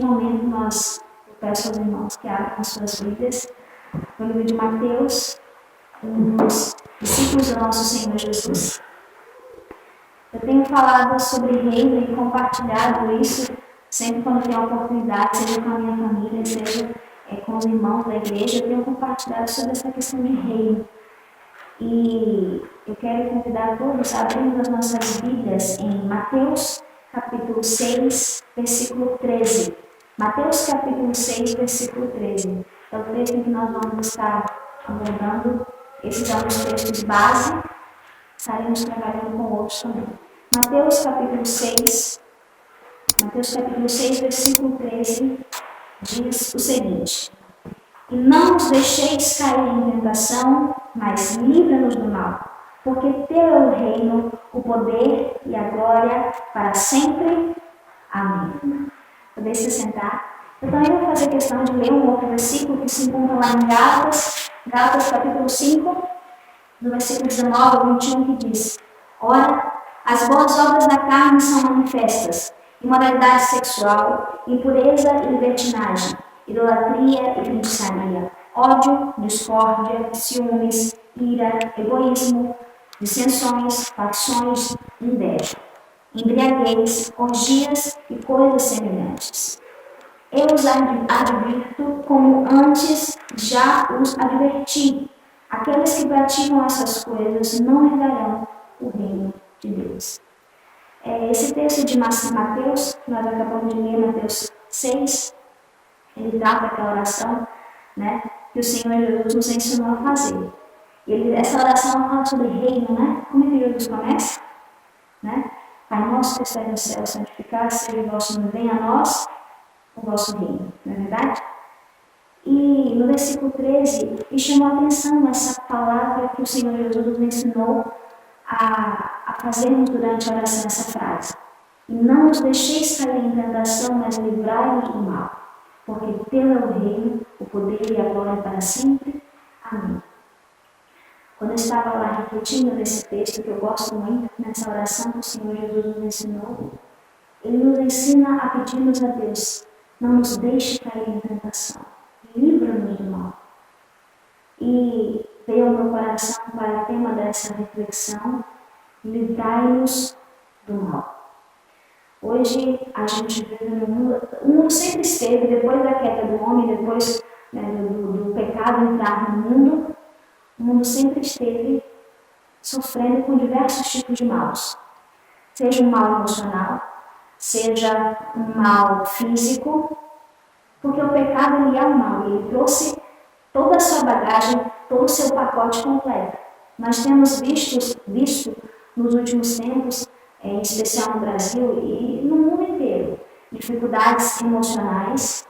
momento, eu peço aos irmãos que abram as suas Bíblias no livro de Mateus, um dos discípulos do nosso Senhor Jesus. Eu tenho falado sobre reino e compartilhado isso sempre quando tenho a oportunidade, seja com a minha família, seja com os irmãos da igreja, eu tenho compartilhado sobre essa questão de reino. E eu quero convidar todos a abrirmos as nossas Bíblias em Mateus capítulo 6, versículo 13. Mateus capítulo 6, versículo 13. É o texto em que nós vamos estar abordando. Esses são os textos base. Estaremos trabalhando com outros também. Mateus capítulo 6, versículo 13, diz o seguinte: E não nos deixeis cair em tentação, mas livra-nos do mal, porque teu é o reino, o poder e a glória para sempre. Amém. Poder se sentar. Eu também vou fazer questão de ler um outro versículo que se encontra lá em Gálatas capítulo 5, do versículo 19 ao 21, que diz: Ora, as boas obras da carne são manifestas: imoralidade sexual, impureza e libertinagem, idolatria e feitiçaria, ódio, discórdia, ciúmes, ira, egoísmo, dissensões, facções, inveja, embriaguez, orgias e coisas semelhantes. Eu os advirto como antes já os adverti. Aqueles que praticam essas coisas não herdarão o reino de Deus. Esse texto de Mateus, que nós acabamos de ler, Mateus 6, ele trata daquela oração, né, que o Senhor Jesus nos ensinou a fazer. Essa oração fala sobre reino, né? Como é que Jesus começa? Né? Pai nosso que está no céu, santificado seja o vosso nome, venha a nós o vosso reino, não é verdade? E no versículo 13, me chamou a atenção essa palavra que o Senhor Jesus nos ensinou a fazermos durante a oração, essa frase: E não nos deixeis cair em tentação, mas livrai-nos do mal, porque teu é o reino, o poder e a glória para sempre. Amém. Quando eu estava lá refletindo nesse texto, que eu gosto muito, nessa oração que o Senhor Jesus nos ensinou, Ele nos ensina a pedirmos a Deus: não nos deixe cair em tentação, livra-nos do mal. E veio ao meu coração para o tema dessa reflexão: livrai-nos do mal. Hoje a gente vive no mundo, o mundo sempre esteve, depois da queda do homem, depois do pecado entrar no mundo, o mundo sempre esteve sofrendo com diversos tipos de maus. Seja um mal emocional, seja um mal físico, porque o pecado ele é um mal, ele trouxe toda a sua bagagem, todo o seu pacote completo. Nós temos visto nos últimos tempos, em especial no Brasil e no mundo inteiro, dificuldades emocionais.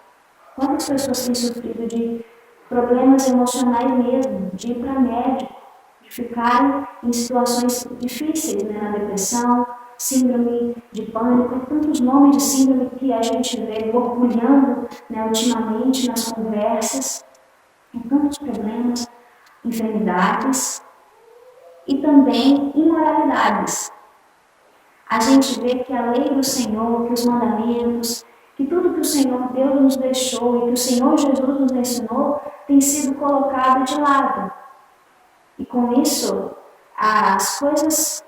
Quantas pessoas têm sofrido de problemas emocionais mesmo, de ir para médico, de ficarem em situações difíceis, né, na depressão, síndrome de pânico, tantos nomes de síndrome que a gente vê borbulhando, né, ultimamente nas conversas, em tantos problemas, enfermidades e também imoralidades. A gente vê que a lei do Senhor, que os mandamentos, que tudo que o Senhor Deus nos deixou e que o Senhor Jesus nos ensinou tem sido colocado de lado. E com isso, as coisas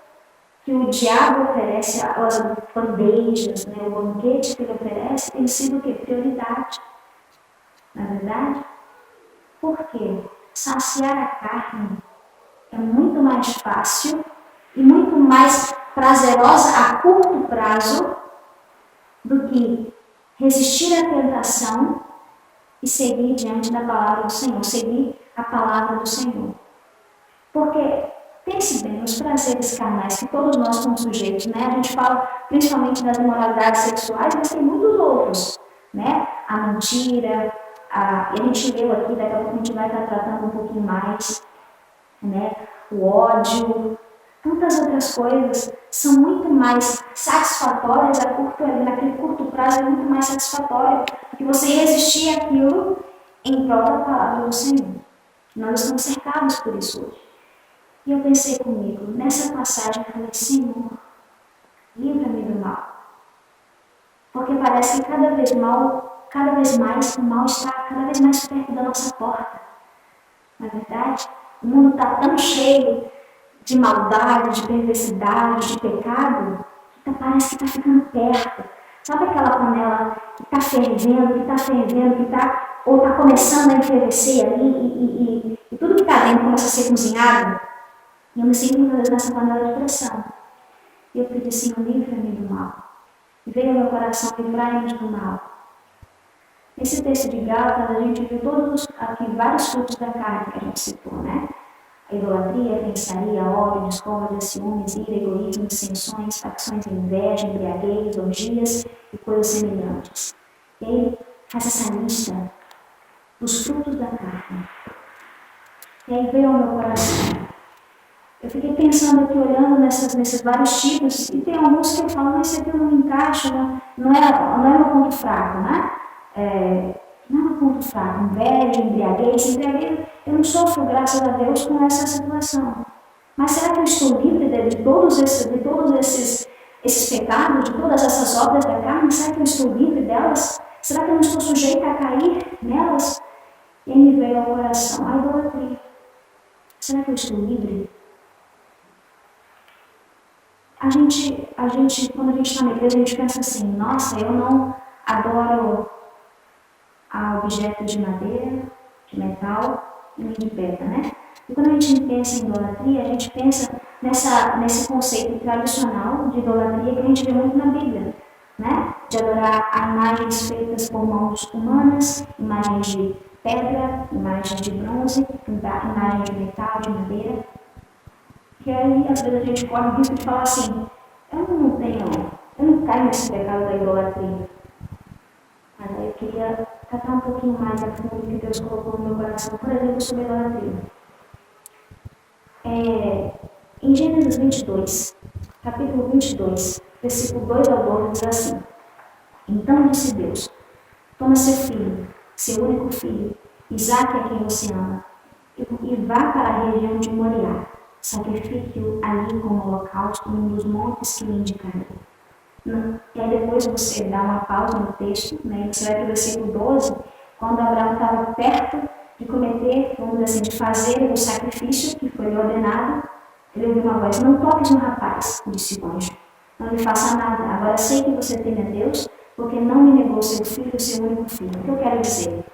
que o diabo oferece, as bandejas, né, o banquete que ele oferece, tem sido o quê? Prioridade. Na verdade? Por quê? Saciar a carne é muito mais fácil e muito mais prazerosa a curto prazo do que resistir à tentação e seguir diante da palavra do Senhor, seguir a palavra do Senhor. Porque, pense bem, os prazeres carnais que todos nós somos sujeitos, né? A gente fala principalmente das imoralidades sexuais, mas tem muitos outros, né? A mentira, e a gente leu aqui, daqui a pouco a gente vai estar tratando um pouquinho mais, né? O ódio, tantas outras coisas são muito mais satisfatórias naquele curto prazo, é muito mais satisfatório do que você resistir àquilo em prol da palavra do Senhor. Nós estamos cercados por isso hoje. E eu pensei comigo, nessa passagem, eu falei: Senhor, livra-me do mal. Porque parece que cada vez cada vez mais o mal está cada vez mais perto da nossa porta. Não é verdade? O mundo está tão cheio de maldade, de perversidade, de pecado, que parece que está ficando perto. Sabe aquela panela que está fervendo, ou está começando a enfervecer ali, e tudo que está dentro começa a ser cozinhado? E eu me sinto muitas vezes nessa panela de pressão. E eu pedi assim, livra-me do mal. E veio ao meu coração, livrai-nos do mal. Nesse texto de Gálatas, a gente viu aqui vários frutos da carne que a gente citou, né? A idolatria, a pensaria, ódio, discórdia, ciúmes, ira, egoísmo, dissensões, facções, inveja, embriaguez, orgias e coisas semelhantes. E aí faz essa lista dos frutos da carne. E aí veio ao meu coração. Eu fiquei pensando aqui, olhando nesses vários tipos, e tem alguns que eu falo, mas esse aqui eu não me encaixo, não é meu ponto fraco, né? Não é meu ponto fraco, inveja, embriaguez, eu não sofro, graças a Deus, com essa situação. Mas será que eu estou livre de todos esses pecados, de todas essas obras da carne? Será que eu estou livre delas? Será que eu não estou sujeita a cair nelas? E aí me veio ao coração a idolatria. Será que eu estou livre? A gente, quando a gente está na igreja, a gente pensa assim, nossa, eu não adoro a objeto de madeira, de metal e nem de pedra, né? E quando a gente pensa em idolatria, a gente pensa nesse conceito tradicional de idolatria que a gente vê muito na Bíblia, né? De adorar a imagens feitas por mãos humanas, imagens de pedra, imagens de bronze, imagens de metal, de madeira. Que aí, às vezes, a gente corre o risco de falar assim, eu não caio nesse pecado da idolatria. Mas aí eu queria tratar um pouquinho mais a fundo que Deus colocou no meu coração, por exemplo, sobre a idolatria. Em Gênesis 22, capítulo 22, versículo 2 ao 12, diz assim: Então disse Deus, toma seu filho, seu único filho, Isaque, a quem você ama, e vá para a região de Moriá. Sacrifique-o ali como holocausto em um dos montes que lhe indicarei. E aí depois você dá uma pausa no texto, né, e você vai para o versículo 12, quando Abraão estava perto de cometer, vamos dizer assim, de fazer o sacrifício que foi lhe ordenado, ele ouviu uma voz: não toques no rapaz, disse o anjo, não lhe faça nada, agora sei que você teme a Deus, porque não me negou seu filho, seu único filho. O que eu quero dizer?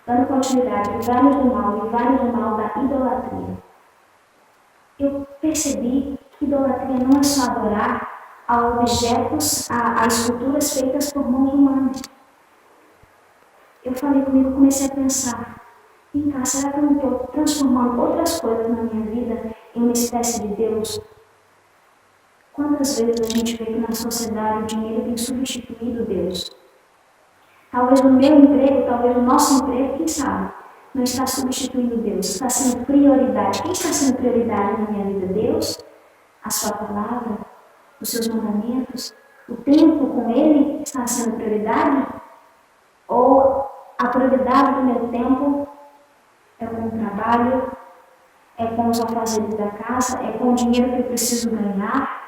Dando continuidade, livrai-nos do mal da idolatria. Eu percebi que idolatria não é só adorar a objetos, a esculturas feitas por mãos humanas. Eu falei comigo, comecei a pensar, vem cá, será que eu não estou transformando outras coisas na minha vida em uma espécie de Deus? Quantas vezes a gente vê que na sociedade o dinheiro tem substituído Deus? Talvez o meu emprego, talvez o nosso emprego, quem sabe? Não está substituindo Deus, está sendo prioridade. Quem está sendo prioridade na minha vida? Deus? A sua palavra? Os seus mandamentos? O tempo com Ele está sendo prioridade? Ou a prioridade do meu tempo é com o trabalho, é com os afazeres da casa, é com o dinheiro que eu preciso ganhar,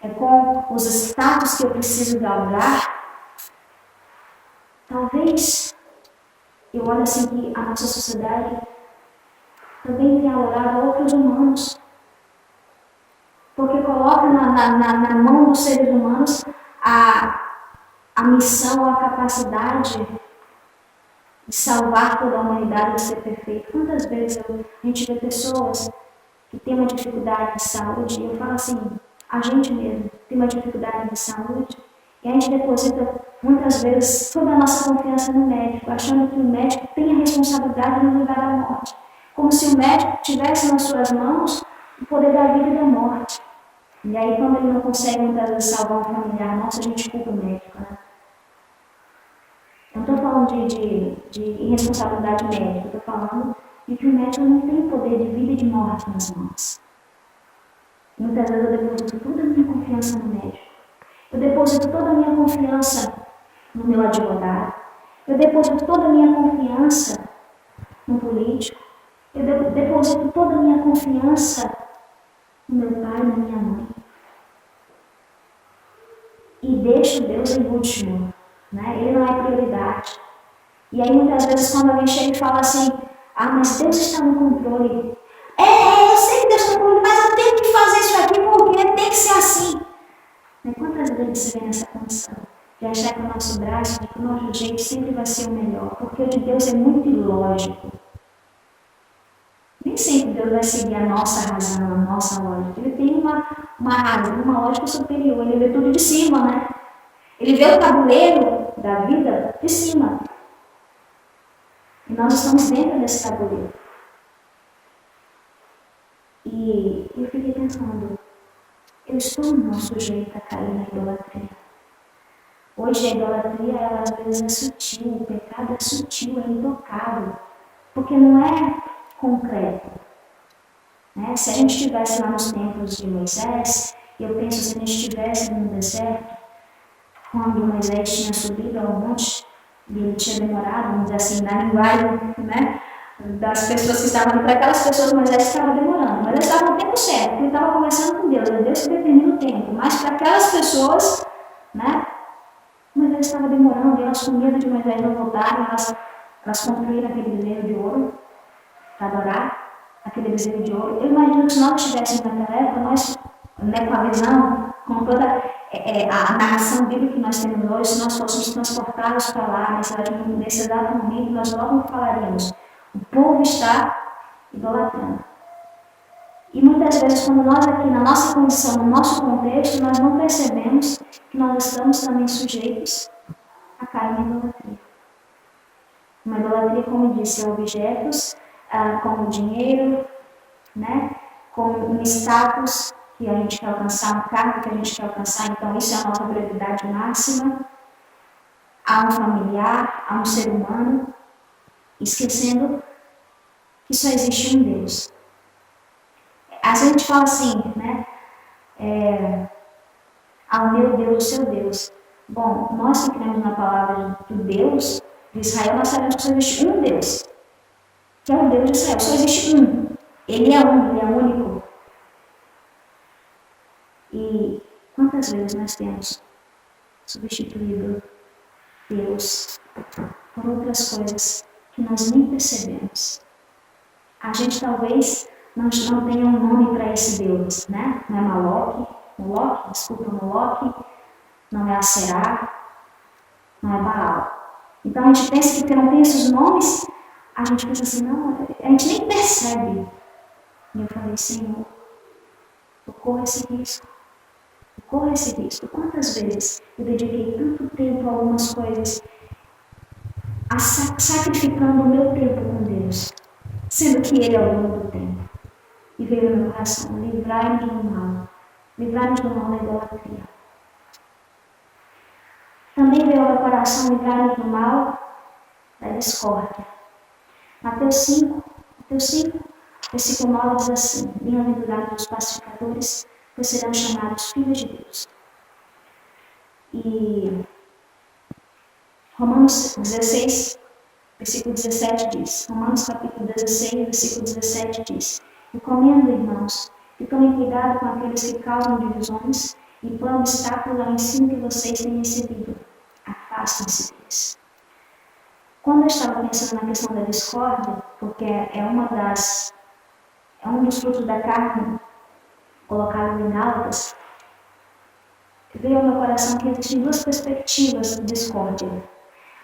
é com os status que eu preciso galgar? Talvez eu olho assim que a nossa sociedade também tem adorado outros humanos, porque coloca na mão dos seres humanos a missão, a capacidade de salvar toda a humanidade, de ser perfeito. Quantas vezes a gente vê pessoas que têm uma dificuldade de saúde, e eu falo assim, a gente mesmo tem uma dificuldade de saúde, e a gente deposita muitas vezes toda a nossa confiança no médico, achando que o médico tem a responsabilidade de nos livrar da morte. Como se o médico tivesse nas suas mãos o poder da vida e da morte. E aí, quando ele não consegue muitas vezes salvar um familiar nosso, a gente culpa o médico, né? Eu não estou falando de irresponsabilidade médica, eu estou falando de que o médico não tem poder de vida e de morte nas mãos. Muitas vezes eu deposito toda a minha confiança no médico. Eu deposito toda a minha confiança no meu advogado. Eu deposito toda a minha confiança no político. Eu deposito toda a minha confiança no meu pai, na minha mãe. E deixo Deus em último. Né? Ele não é prioridade. E aí muitas vezes quando alguém chega e fala assim, mas Deus está no controle. Eu sei que Deus está no controle, mas eu tenho que fazer isso aqui porque tem que ser assim. E quantas vezes você vem nessa condição de achar que o nosso braço, que o nosso jeito sempre vai ser o melhor, porque o de Deus é muito ilógico. Nem sempre Deus vai seguir a nossa razão, a nossa lógica. Ele tem uma razão, uma lógica superior. Ele vê tudo de cima, né? Ele vê o tabuleiro da vida de cima. E nós estamos dentro desse tabuleiro. E eu fiquei pensando, eu estou não sujeita a cair na idolatria. Hoje a idolatria, ela às vezes é sutil, o pecado é sutil, é intocável, porque não é concreto. Né? Se a gente estivesse lá nos tempos de Moisés, eu penso se a gente estivesse no deserto, quando Moisés tinha subido ao monte, e ele tinha demorado, vamos dizer assim, na linguagem, né, das pessoas que estavam ali, para aquelas pessoas Moisés estava demorando, mas ele estava no tempo certo, ele estava conversando com Deus, é Deus que determina o tempo, mas para aquelas pessoas, né, Moisés estava demorando, e elas com medo de Moisés não voltar, elas construíram aquele bezerro de ouro para adorar, aquele bezerro de ouro. Eu imagino que se nós estivéssemos naquela época, nós, né, com a visão, com toda a narração bíblica que nós temos hoje, se nós fôssemos transportados para lá, nesse exato momento, nós logo falaríamos, o povo está idolatrando. E muitas vezes, quando nós aqui, na nossa condição, no nosso contexto, nós não percebemos que nós estamos também sujeitos a cair na idolatria. Uma idolatria, como disse, a objetos, como dinheiro, né? Como um status que a gente quer alcançar, um cargo que a gente quer alcançar, então isso é a nossa prioridade máxima, a um familiar, a um ser humano, esquecendo que só existe um Deus. Às vezes a gente fala assim, né? Ao meu Deus, o seu Deus. Bom, nós que cremos na palavra do Deus de Israel, nós sabemos que só existe um Deus, que é o Deus de Israel. Só existe um. Ele é único. E quantas vezes nós temos substituído Deus por outras coisas que nós nem percebemos? A gente talvez não tenha um nome para esse Deus, né? Não é Moloque, não é Aserá, não é Baal. Então a gente pensa que não tem esses nomes, a gente pensa assim, não, a gente nem percebe. E eu falei, Senhor, eu corro esse risco. Quantas vezes eu dediquei tanto tempo a algumas coisas, sacrificando o meu tempo com Deus, sendo que Ele é o dono do tempo. E veio no meu coração, livrai-nos do mal da idolatria. Também veio ao meu coração, livrai-nos do mal da discórdia. Mateus 5, versículo 9 diz assim, bem-aventurados os pacificadores, pois serão chamados filhos de Deus. E Romanos 16, versículo 17 diz, Romanos capítulo 16, versículo 17 diz, recomendo, irmãos, que tomem cuidado com aqueles que causam divisões e põem obstáculos ao ensino que vocês têm recebido. Afastem-se deles. Quando eu estava pensando na questão da discórdia, porque é um dos frutos da carne colocado em Gálatas, veio ao meu coração que existem duas perspectivas de discórdia.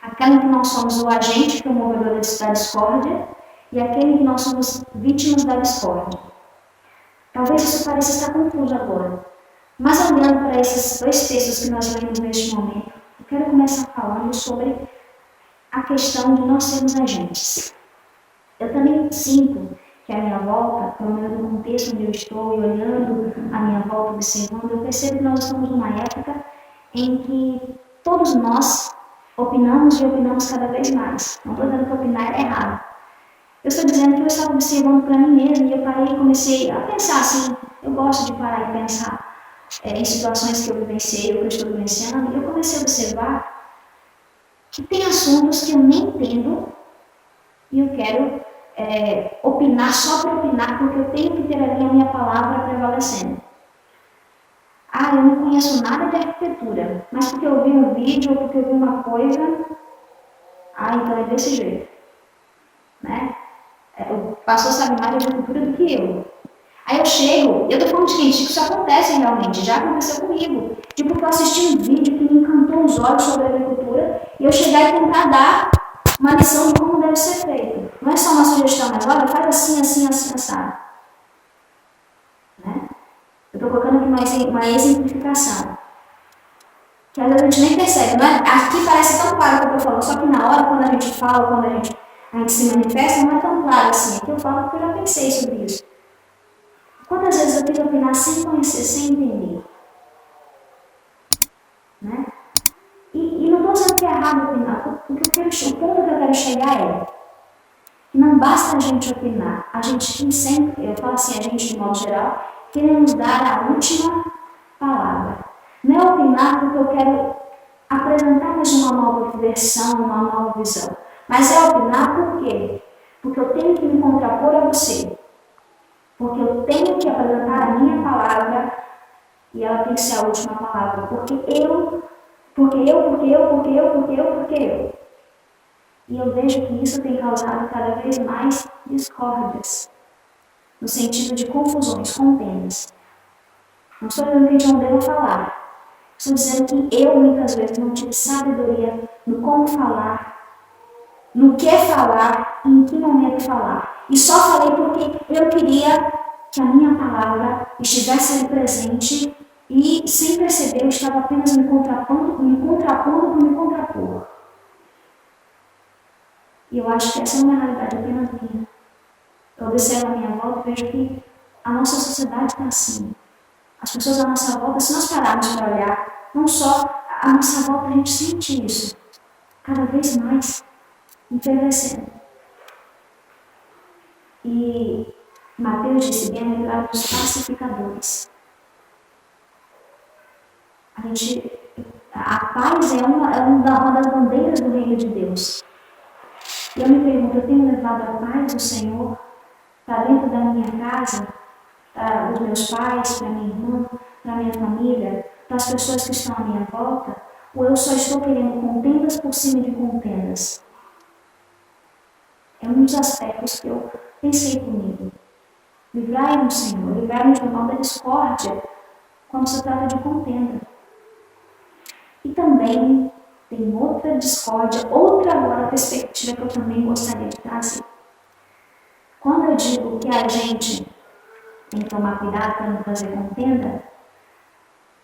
Aquela em que nós somos o agente que é o movedor da discórdia e aquele em que nós somos vítimas da discórdia. Talvez isso pareça estar confuso agora, mas olhando para esses dois textos que nós lemos neste momento, eu quero começar falando sobre a questão de nós sermos agentes. Eu também sinto que a minha volta, pelo menos no contexto onde eu estou e olhando a minha volta, observando, eu percebo que nós estamos numa época em que todos nós opinamos e opinamos cada vez mais. Não estou dizendo que opinar é errado. Eu estou dizendo que eu estava observando para mim mesma e eu parei e comecei a pensar assim, eu gosto de parar e pensar em situações que eu vivenciei ou que eu estou vivenciando, e eu comecei a observar que tem assuntos que eu nem entendo e eu quero opinar só para opinar, porque eu tenho que ter ali a minha palavra prevalecendo. Eu não conheço nada de arquitetura, mas porque eu vi um vídeo ou porque eu vi uma coisa, Ah, então é desse jeito. Né? O pastor sabe mais de agricultura do que eu. Aí eu chego, eu tô falando de quem? Que isso acontece realmente, já aconteceu comigo. Tipo, eu assisti um vídeo que me encantou os olhos sobre a agricultura e eu chegar e tentar dar uma lição de como deve ser feito. Não é só uma sugestão, mas olha, faz assim, assim, assim, assim. Né? Eu estou colocando aqui uma exemplificação. Que às vezes a gente nem percebe, não é? Aqui parece tão claro o que eu estou falando, só que na hora, quando a gente fala, quando a gente se manifesta, não é tão claro assim. Aqui eu falo porque eu já pensei sobre isso. Quantas vezes eu quis opinar sem conhecer, sem entender? Né? E não estou dizendo que é errado opinar, o ponto que eu quero chegar é que não basta a gente opinar, a gente tem sempre, eu falo assim, a gente de modo geral, queremos dar a última palavra. Não é opinar porque eu quero apresentar mais uma nova versão, uma nova visão. Mas é opinar por quê? Porque eu tenho que me contrapor a você. Porque eu tenho que apresentar a minha palavra e ela tem que ser a última palavra. Porque eu. E eu vejo que isso tem causado cada vez mais discórdias. No sentido de confusões, contendas. Não estou dizendo que a gente não deva falar. Estou dizendo que eu, muitas vezes, não tive sabedoria no como falar, no que falar e em que momento falar. E só falei porque eu queria que a minha palavra estivesse ali presente e, sem perceber, eu estava apenas me contrapondo por me contrapor. E eu acho que essa é uma realidade apenas minha. Eu observo a minha volta e vejo que a nossa sociedade está assim. As pessoas à nossa volta, se nós pararmos para olhar, não só à nossa volta, a gente sente isso. Cada vez mais envelhecendo. E Mateus disse bem, é ligado dos pacificadores. A paz é uma das bandeiras do reino de Deus. E eu me pergunto, eu tenho levado a paz do Senhor para dentro da minha casa, para os meus pais, para minha irmã, para minha família, para as pessoas que estão à minha volta, ou eu só estou querendo contendas por cima de contendas? É um dos aspectos que eu pensei comigo. Livrai-nos, Senhor, livrai-nos do mal da discórdia, quando se trata de contenda. E também tem outra discórdia, outra agora perspectiva que eu também gostaria de trazer. Quando eu digo que a gente tem que tomar cuidado para não fazer contenda,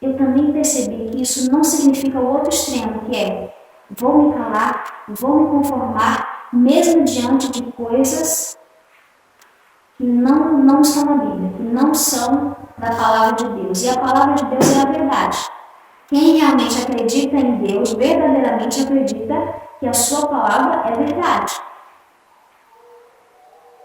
eu também percebi que isso não significa o outro extremo, que é vou me calar, vou me conformar, mesmo diante de coisas que não estão na Bíblia, que não são da palavra de Deus. E a palavra de Deus é a verdade. Quem realmente acredita em Deus, verdadeiramente acredita que a sua palavra é verdade.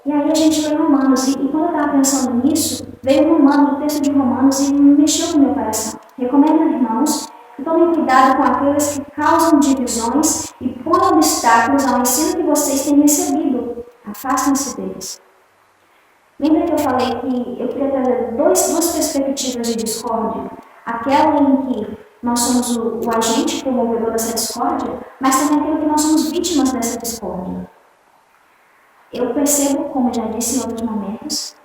E aí a gente lê Romanos, e quando eu estava pensando nisso, veio Romanos, o texto de Romanos, e me mexeu com o meu coração. Recomendo, irmãos, que tomem cuidado com aqueles que causam divisões e põem obstáculos ao ensino que vocês têm recebido. Afastem-se deles. Lembra que eu falei que eu queria trazer duas perspectivas de discórdia? Aquela em que nós somos o agente promovedor dessa discórdia, mas também aquilo que nós somos vítimas dessa discórdia. Eu percebo, como já disse em outros momentos,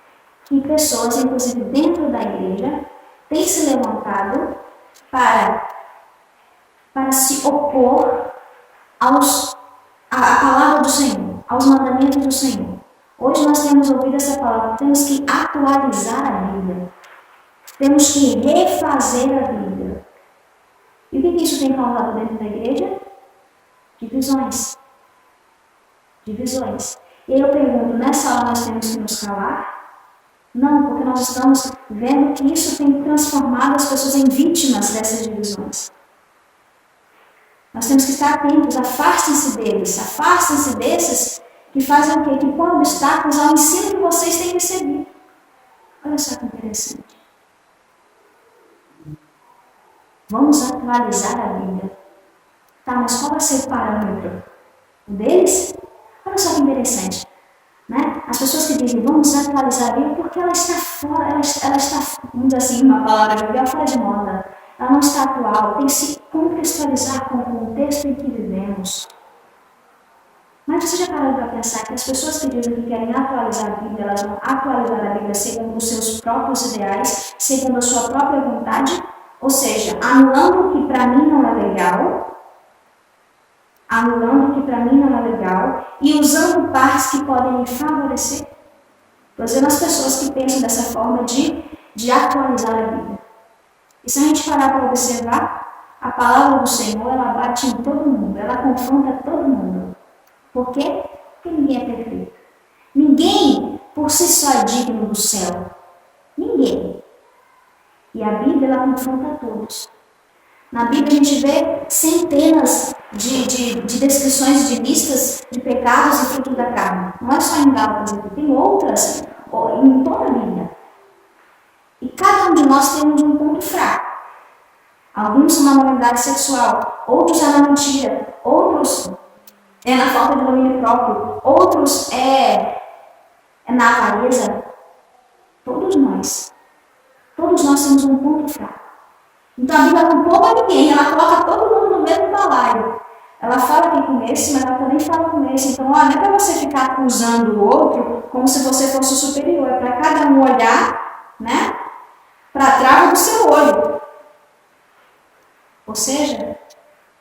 que pessoas, inclusive dentro da igreja, têm se levantado para se opor à palavra do Senhor, aos mandamentos do Senhor. Hoje nós temos ouvido essa palavra, temos que atualizar a Bíblia. Temos que refazer a Bíblia. E o que isso tem causado dentro da igreja? Divisões. Divisões. E aí eu pergunto, nessa hora nós temos que nos calar? Não, porque nós estamos vendo que isso tem transformado as pessoas em vítimas dessas divisões. Nós temos que estar atentos, afastem-se deles, afastem-se desses que fazem o quê? Que põem obstáculos ao ensino que vocês têm recebido. Olha só que interessante. Vamos atualizar a Bíblia. Tá, mas qual vai ser o parâmetro? O deles? Olha só que interessante. Né? As pessoas que dizem, vamos atualizar a Bíblia, porque ela está fora, ela está, vamos dizer assim, uma palavra bíblica, fora de moda. Ela não está atual, tem que se contextualizar com o contexto em que vivemos. Mas você já parou para pensar que as pessoas que dizem que querem atualizar a Bíblia, elas vão atualizar a Bíblia segundo os seus próprios ideais, segundo a sua própria vontade, ou seja, anulando o que para mim não é legal, e usando partes que podem me favorecer. Estou dizendo as pessoas que pensam dessa forma de atualizar a Bíblia. E se a gente parar para observar, a palavra do Senhor, ela bate em todo mundo, ela confronta todo mundo. Por quê? Porque ninguém é perfeito. Ninguém por si só é digno do céu. Ninguém. E a Bíblia, ela confronta todos. Na Bíblia a gente vê centenas de descrições de listas de pecados e frutos da carne. Não é só em Gálatas, tem outras em toda a Bíblia. E cada um de nós temos um ponto fraco. Alguns são na moralidade sexual, outros é na mentira, outros é na falta de domínio próprio, outros é na avareza. Todos nós temos um ponto fraco. Então a Bíblia não poupa ninguém, ela coloca todo mundo no mesmo balaio. Ela fala quem com esse, mas ela também fala com esse. Então, não é para você ficar acusando o outro como se você fosse superior. É para cada um olhar, né, para a trava do seu olho. Ou seja,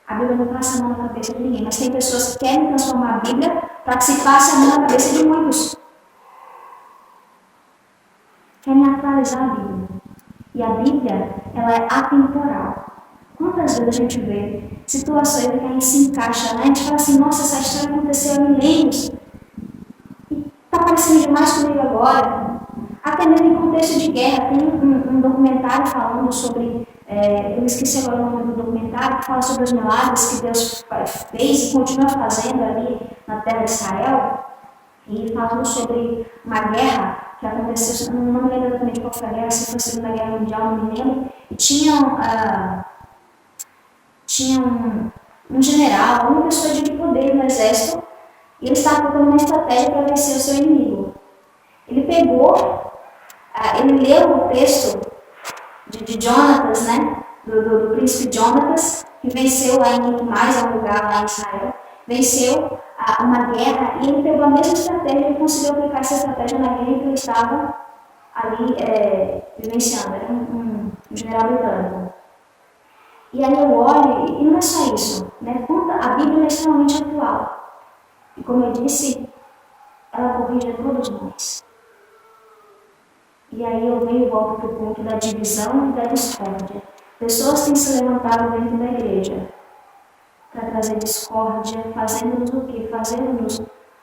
a Bíblia não passa a mão na cabeça de ninguém, mas tem pessoas que querem transformar a Bíblia para que se passe a mão na cabeça de muitos. Querem atualizar a Bíblia. E a Bíblia, ela é atemporal. Quantas vezes a gente vê situações em que a gente se encaixa, né? A gente fala assim, nossa, essa história aconteceu há milênios. E está parecendo demais comigo agora. Até mesmo em contexto de guerra, tem um documentário falando sobre, eu esqueci agora o nome do documentário, que fala sobre os milagres que Deus fez e continua fazendo ali na terra de Israel. E falando sobre uma guerra que aconteceu, não me lembro exatamente qual foi a guerra, se foi a Segunda Guerra Mundial, não me lembro. E tinha um general, uma pessoa de poder no exército, e ele estava procurando uma estratégia para vencer o seu inimigo. Ele pegou, ele leu o texto de Jonatas, né, do príncipe Jonatas, que venceu lá em mais um lugar lá em Israel, venceu uma guerra, e ele pegou a mesma estratégia e conseguiu aplicar essa estratégia na guerra que ele estava ali vivenciando. Era um general britânico. E aí eu olho, e não é só isso, né? A Bíblia é extremamente atual. E como eu disse, ela corrige a todos nós. E aí eu venho e volto para o ponto da divisão e da discórdia. Pessoas têm se levantado dentro da igreja para trazer discórdia, fazendo-nos o quê? Fazendo-nos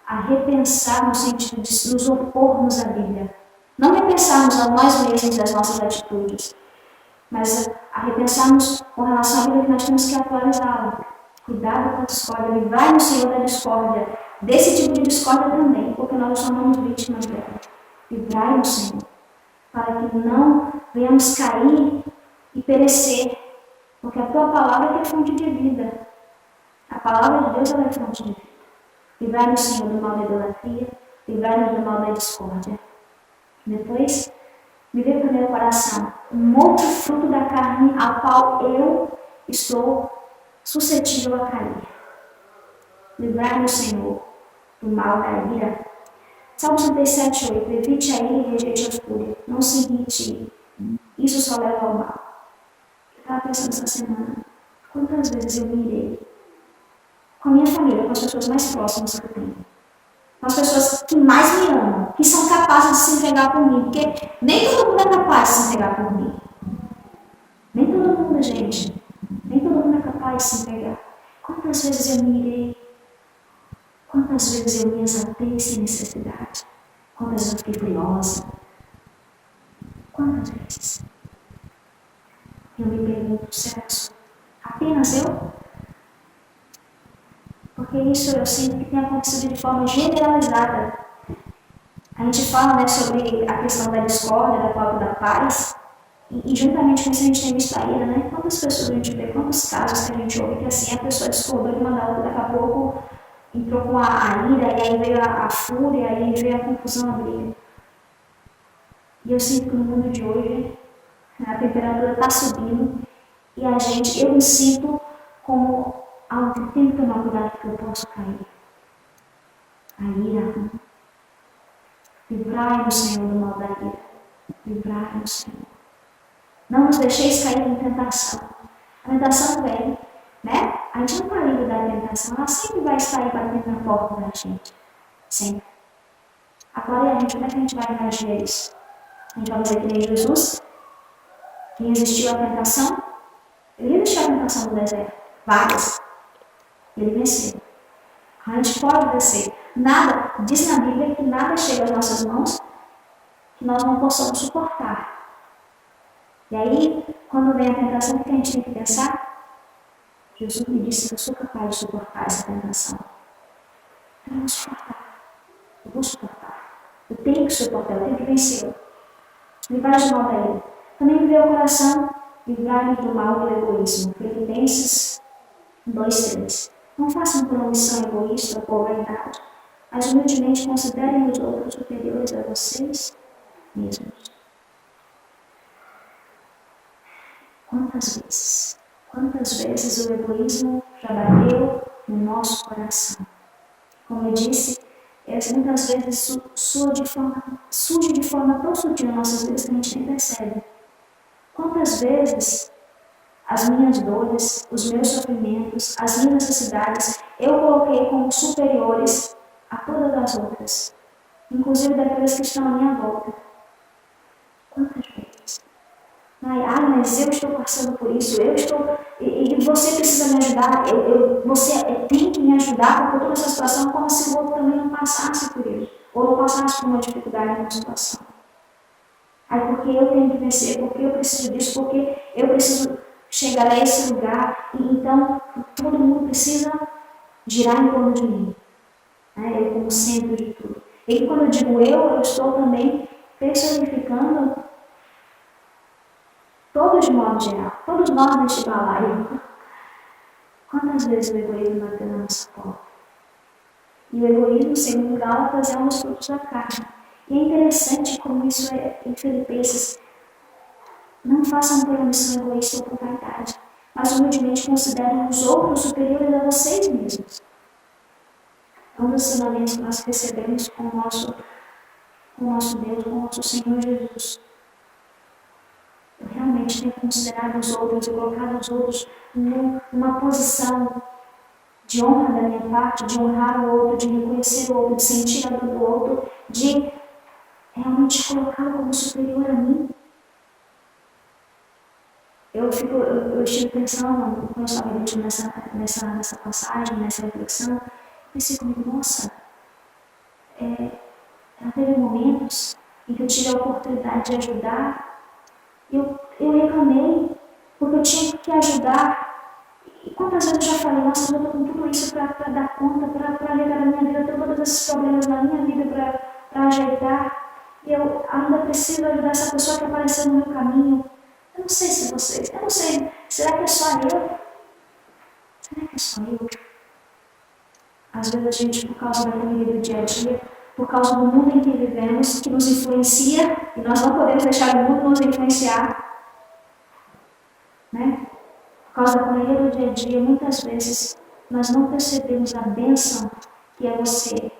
a repensar no sentido de nos opormos à Bíblia. Não repensarmos a nós mesmos e as nossas atitudes, mas a repensarmos com relação à Bíblia que nós temos que atualizá-la. Cuidado com a discórdia, livrai-nos, Senhor, da discórdia, desse tipo de discórdia também, porque nós somos vítimas dela. Livrai-nos, Senhor, para que não venhamos cair e perecer, porque a tua palavra é fonte de vida. A palavra de Deus é fonte de vida. Livrai-nos, Senhor, do mal da idolatria, livrai-nos do mal da discórdia. Depois, me veio para o meu coração um outro fruto da carne ao qual eu estou suscetível a cair. Livrai-nos, Senhor, do mal da ira. Salmo 37, 8. Evite a ira e rejeite a fúria. Não se irrite. Isso só leva ao mal. Eu estava pensando essa semana, quantas vezes eu me irei com a minha família, com as pessoas mais próximas que eu tenho. Com as pessoas que mais me amam, que são capazes de se entregar por mim, porque nem todo mundo é capaz de se entregar por mim. Nem todo mundo, gente. Nem todo mundo é capaz de se entregar. Quantas vezes eu me irei? Quantas vezes eu me exaltei sem necessidade? Quantas vezes eu fiquei furiosa? Quantas vezes? Eu me pergunto, será que sou apenas eu? Porque isso eu sinto que tem acontecido de forma generalizada. A gente fala, né, sobre a questão da discórdia, da falta da paz, e juntamente com isso a gente tem visto a ira, né? Quantas pessoas a gente vê, quantos casos que a gente ouve que assim a pessoa discordou de uma da outra, daqui a pouco entrou com a ira, e aí veio a fúria, e aí veio a confusão, a briga. E eu sinto que no mundo de hoje a temperatura está subindo e eu me sinto como algo que tem que tomar cuidado porque eu posso cair. a ira. Livrai-nos, Senhor, do mal da ira. Livrai-nos, Senhor. Não nos deixeis cair em tentação. A tentação vem, né? A gente não está livre da tentação, ela sempre vai estar aí batendo na porta da gente. Sempre. Agora, e a gente, como é que a gente vai reagir a isso? A gente vai dizer que nem Jesus, que resistiu à tentação. Ele resistiu à tentação do deserto. Várias. Ele venceu. A gente pode vencer. Nada, diz na Bíblia que nada chega às nossas mãos que nós não possamos suportar. E aí, quando vem a tentação, o que a gente tem que pensar? Jesus me disse que eu sou capaz de suportar essa tentação. Então eu vou suportar. Eu vou suportar. Eu tenho que suportar, eu tenho que vencer. Livrai-nos do mal da ira. Também me deu o coração, livrai-nos do mal do egoísmo. Filipenses 2:3. Não façam por omissão egoísta ou por vaidade, mas humildemente considerem os outros superiores a vocês mesmos. Quantas vezes o egoísmo já bateu no nosso coração? Como eu disse, muitas vezes surge de forma tão sutil nas nossas vidas que a gente nem percebe. Quantas vezes as minhas dores, os meus sofrimentos, as minhas necessidades, eu coloquei como superiores a todas as outras, inclusive daqueles que estão à minha volta. Quantas vezes? Mas eu estou passando por isso, e você precisa me ajudar, você tem que me ajudar por toda essa situação, como se o outro também não passasse por isso, ou não passasse por uma dificuldade numa situação. Porque eu tenho que vencer, porque eu preciso disso, porque eu preciso chegar a esse lugar, e então todo mundo precisa girar em torno de mim. Eu como centro de tudo. E quando eu digo eu estou também personificando todos de modo geral, todos nós neste balaio. Quantas vezes o egoísmo bateu na nossa porta? E o egoísmo, segundo Gálatas, é um dos frutos da carne. E é interessante como isso é em Filipenses. Não façam por omissão egoísta ou por vaidade, mas humildemente considerem os outros superiores a vocês mesmos. É um dos ensinamentos que nós recebemos com o nosso Deus, com o nosso Senhor Jesus. Eu realmente tenho considerado os outros e colocado os outros numa posição de honra da minha parte, de honrar o outro, de reconhecer o outro, de sentir a dor do outro, de realmente colocá-lo como superior a mim. Eu estive pensando, quando eu estava meditando nessa passagem, nessa reflexão, eu pensei comigo, nossa, já teve momentos em que eu tive a oportunidade de ajudar. Eu reclamei, porque eu tinha que ajudar. E quantas vezes eu já falei, nossa, eu estou com tudo isso para dar conta, para ajeitar a minha vida, tenho todos esses problemas na minha vida para ajeitar. E eu ainda preciso ajudar essa pessoa que apareceu no meu caminho. Eu não sei, será que é só eu? Será que é só eu? Às vezes a gente, por causa da correria do dia a dia, por causa do mundo em que vivemos, que nos influencia, e nós não podemos deixar o mundo nos influenciar, né? Por causa da correria do dia a dia, muitas vezes nós não percebemos a bênção que é você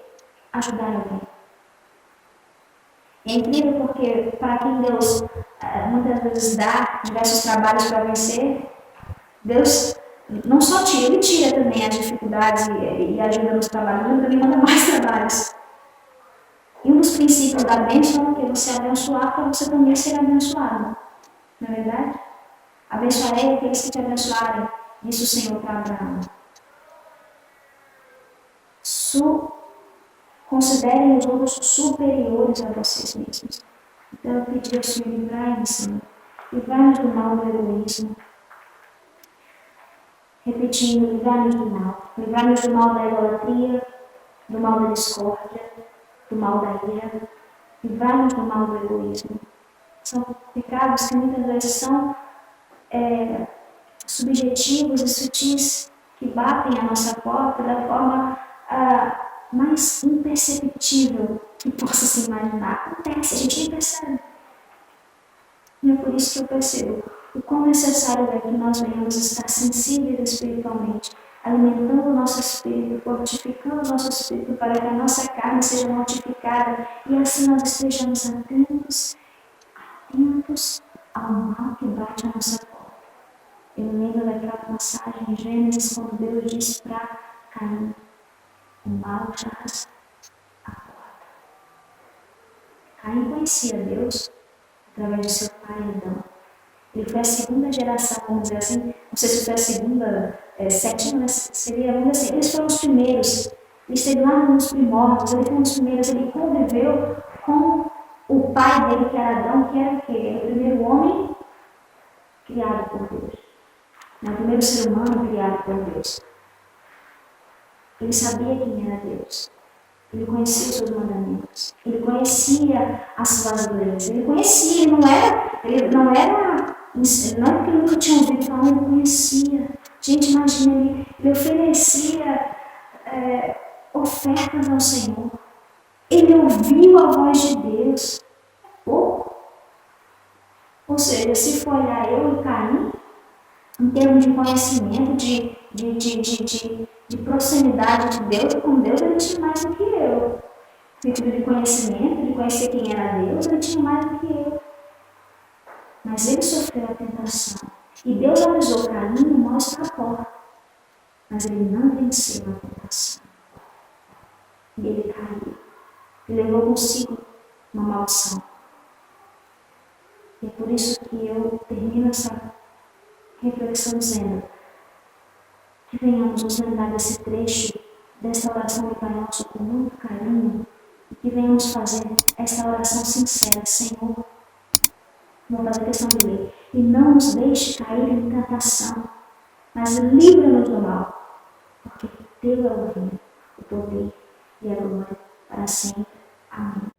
ajudar alguém. É incrível porque para quem Deus muitas vezes dá diversos trabalhos para vencer, Deus não só tira, Ele tira também as dificuldades e ajuda nos trabalhos, mas também manda mais trabalhos. E um dos princípios da bênção é que você abençoar para você também ser abençoado. Não é verdade? Abençoarei aqueles que te abençoarem, disse o Senhor para Abraão. Considerem os outros superiores a vocês mesmos. Então eu pedi ao Senhor, livrai-nos, Senhor. Livrai-nos do mal do egoísmo. Repetindo, livrai-nos do mal. Livrai-nos do mal da idolatria, do mal da discórdia, do mal da ira. Livrai-nos do mal do egoísmo. São pecados que muitas vezes são subjetivos e sutis, que batem a nossa porta da forma mais imperceptível que possa se imaginar. Acontece, a gente nem percebe. E é por isso que eu percebo o quão necessário é que nós venhamos estar sensíveis espiritualmente alimentando o nosso espírito, fortificando o nosso espírito para que a nossa carne seja mortificada e assim nós estejamos atentos ao mal que bate à nossa porta. Eu me lembro daquela passagem em Gênesis, quando Deus diz para Caim: o mal jaz à porta. Caim conhecia Deus através de seu pai Adão. Ele foi a segunda geração, vamos dizer assim, não sei se foi a segunda, sétima, seria, vamos dizer assim, eles foram os primeiros. Ele esteve lá nos primórdios, ele foi um dos primeiros, ele conviveu com o pai dele, que era Adão, que era o quê? Ele era o primeiro homem criado por Deus. O primeiro ser humano criado por Deus. Ele sabia quem era Deus. Ele conhecia os seus mandamentos. Ele conhecia as suas leis. Ele conhecia, não porque ele nunca tinha ouvido falar, ele conhecia. Gente, imagina, ele oferecia ofertas ao Senhor. Ele ouviu a voz de Deus. Ou seja, se for olhar eu e Caim, em termos de conhecimento, de proximidade de Deus, com Deus, ele tinha mais do que eu. No sentido de conhecimento, de conhecer quem era Deus, ele tinha mais do que eu. Mas ele sofreu a tentação. E Deus avisou Caim: o mal está à porta. Mas ele não venceu a tentação. E ele caiu. E levou consigo uma maldição. E é por isso que eu termino essa reflexão dizendo que venhamos nos lembrar desse trecho, desta oração do Pai Nosso com muito carinho, e que venhamos fazer esta oração sincera: Senhor, vou fazer questão de ler, e não nos deixe cair em tentação, mas livra-nos do mal, porque teu é o reino, o poder e a glória para sempre. Amém.